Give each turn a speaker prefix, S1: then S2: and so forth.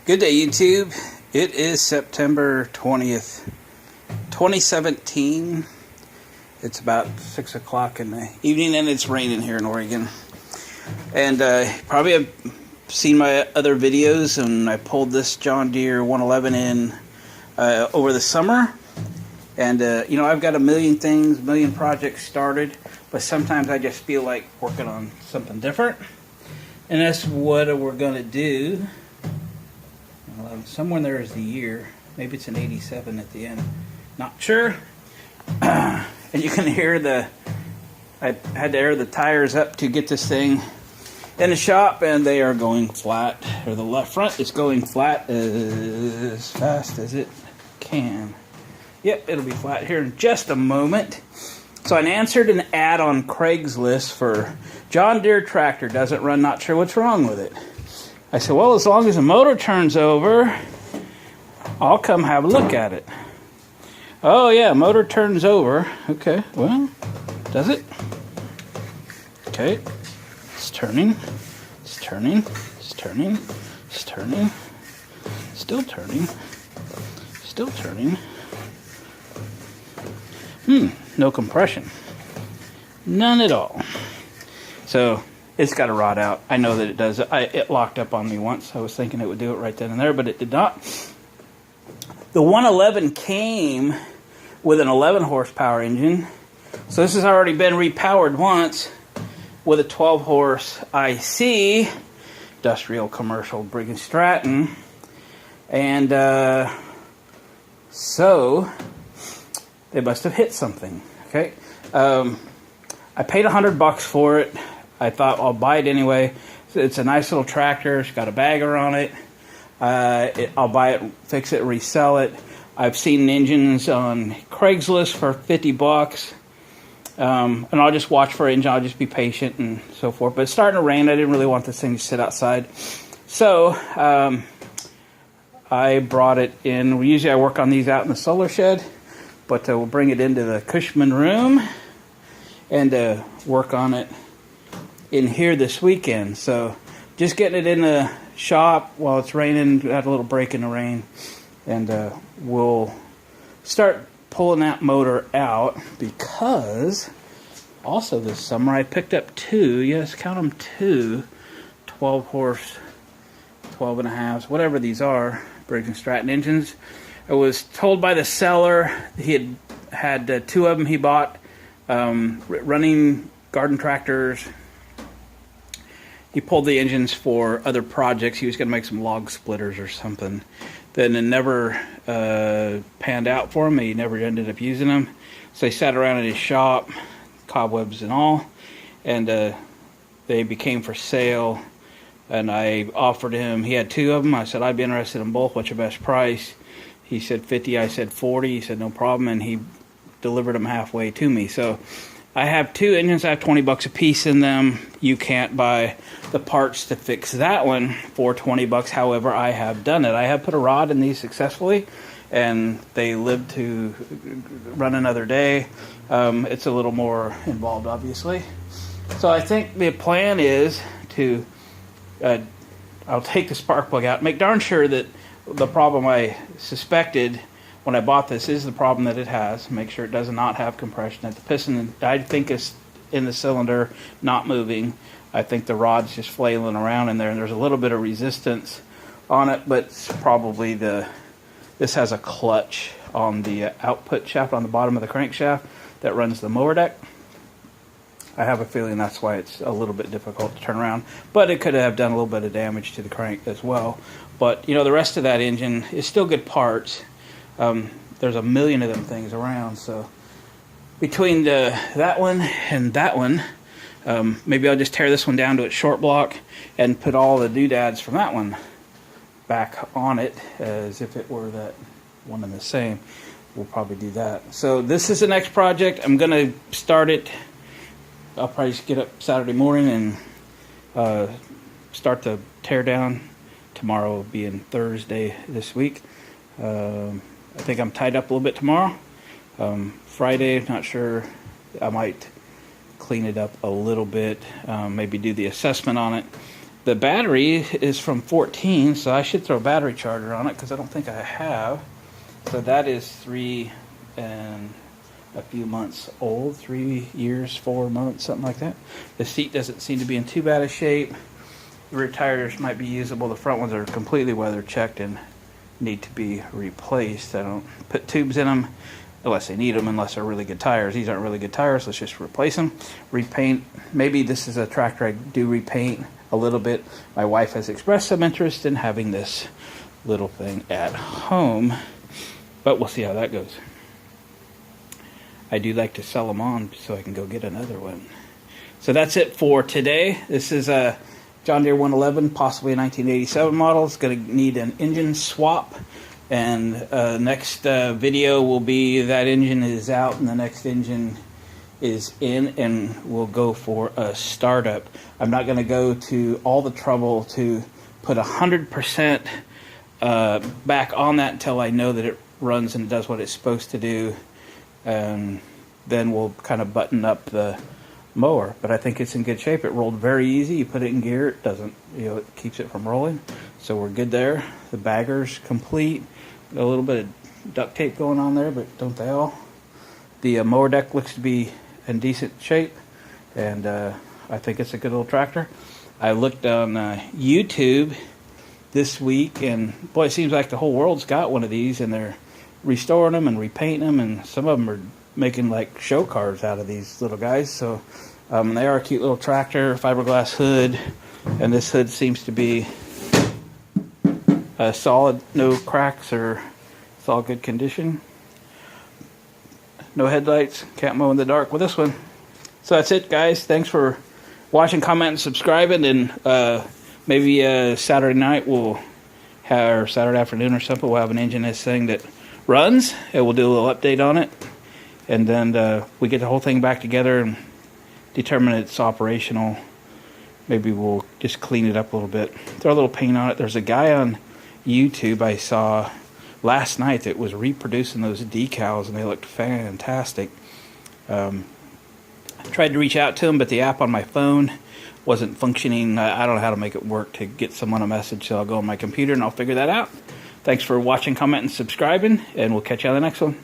S1: Good day, YouTube. It is September 20th, 2017. It's about 6 o'clock in the evening, and it's raining here in Oregon. And probably have seen my other videos, and I pulled this John Deere 111 in over the summer. And, I've got a million projects started, but sometimes I just feel like working on something different. And that's what we're going to do. Somewhere there is the year. Maybe it's an 87 at the end. Not sure. And you can hear I had to air the tires up to get this thing in the shop, and they are going flat. Or the left front is going flat as fast as it can. Yep, it'll be flat here in just a moment. So I answered an ad on Craigslist for John Deere tractor. Doesn't run, not sure what's wrong with it. I said, well, as long as the motor turns over, I'll come have a look at it. Oh, yeah, motor turns over. Okay, well, does it? Okay, it's turning. It's turning. It's turning. It's turning. Still turning. Still turning. No compression. None at all. So it's got a rod out. I know that it does. It locked up on me once. I was thinking it would do it right then and there, but it did not. The 111 came with an 11 horsepower engine. So this has already been repowered once with a 12 horse IC, industrial commercial Briggs & Stratton. And so they must have hit something. Okay. I paid $100 for it. I thought I'll buy it anyway. It's a nice little tractor. It's got a bagger on it. I'll buy it, fix it, resell it. I've seen engines on Craigslist for $50. And I'll just watch for an engine. I'll just be patient and so forth. But it's starting to rain. I didn't really want this thing to sit outside. So I brought it in. Usually I work on these out in the solar shed. But we'll bring it into the Cushman room and work on it in here this weekend. So just getting it in the shop while it's raining. Had a little break in the rain, and we'll start pulling that motor out, because also this summer I picked up count them two 12 horse 12 and a halves, whatever these are, Briggs & Stratton engines. I was told by the seller he had two of them he bought, running garden tractors. He pulled the engines for other projects. He was going to make some log splitters or something. Then it never panned out for him. He never ended up using them. So he sat around in his shop, cobwebs and all, and they became for sale. And I offered him, he had two of them. I said, I'd be interested in both. What's your best price? He said 50. I said 40. He said, no problem. And he delivered them halfway to me. So I have two engines. I have $20 a piece in them. You can't buy the parts to fix that one for $20. However, I have done it. I have put a rod in these successfully, and they lived to run another day. It's a little more involved, obviously. So I think the plan is to, I'll take the spark plug out, make darn sure that the problem I suspected when I bought this is the problem that it has. Make sure it does not have compression. That the piston, I think, is in the cylinder, not moving. I think the rod's just flailing around in there, and there's a little bit of resistance on it, but it's probably this has a clutch on the output shaft on the bottom of the crankshaft that runs the mower deck. I have a feeling that's why it's a little bit difficult to turn around, but it could have done a little bit of damage to the crank as well. But the rest of that engine is still good parts. There's a million of them things around, so between that one and that one, maybe I'll just tear this one down to its short block and put all the doodads from that one back on it as if it were that one and the same. We'll probably do that. So this is the next project. I'm going to start it. I'll probably just get up Saturday morning and start the tear down. Tomorrow will be in Thursday this week. I think I'm tied up a little bit tomorrow. Friday, not sure. I might clean it up a little bit, maybe do the assessment on it, The battery is from 14, so I should throw a battery charger on it because I don't think I have. So that is 3 and a few months old, 3 years, 4 months, something like that. The seat doesn't seem to be in too bad a shape. The rear tires might be usable. The front ones are completely weather checked and need to be replaced. I don't put tubes in them unless they need them, unless they're really good tires. These aren't really good tires. Let's just replace them. Repaint. Maybe this is a tractor I do repaint a little bit. My wife has expressed some interest in having this little thing at home, but we'll see how that goes. I do like to sell them on so I can go get another one. So that's it for today. This is a John Deere 111, possibly a 1987 model. It's going to need an engine swap. And next video will be that engine is out and the next engine is in, and we'll go for a startup. I'm not going to go to all the trouble to put 100% back on that until I know that it runs and does what it's supposed to do. And then we'll kind of button up the mower. But I think it's in good shape. It rolled very easy. You put it in gear, it doesn't, it keeps it from rolling. So we're good there. The bagger's complete. A little bit of duct tape going on there, but don't they all? The mower deck looks to be in decent shape, and I think it's a good little tractor. I looked on YouTube this week, and boy, it seems like the whole world's got one of these, and they're restoring them and repainting them, and some of them are making like show cars out of these little guys. So they are a cute little tractor, fiberglass hood, and this hood seems to be solid, no cracks, or it's all good condition. No headlights, can't mow in the dark with this one. So that's it, guys. Thanks for watching, commenting, subscribing, and maybe Saturday night we'll have, or Saturday afternoon or something, we'll have an engine this thing that runs, and we'll do a little update on it, and then we get the whole thing back together and determine it's operational. Maybe we'll just clean it up a little bit, throw a little paint on it. There's a guy on YouTube I saw last night that was reproducing those decals, and they looked fantastic. I tried to reach out to him, but the app on my phone wasn't functioning. I don't know how to make it work to get someone a message, so I'll go on my computer and I'll figure that out. Thanks for watching, commenting, subscribing, and we'll catch you on the next one.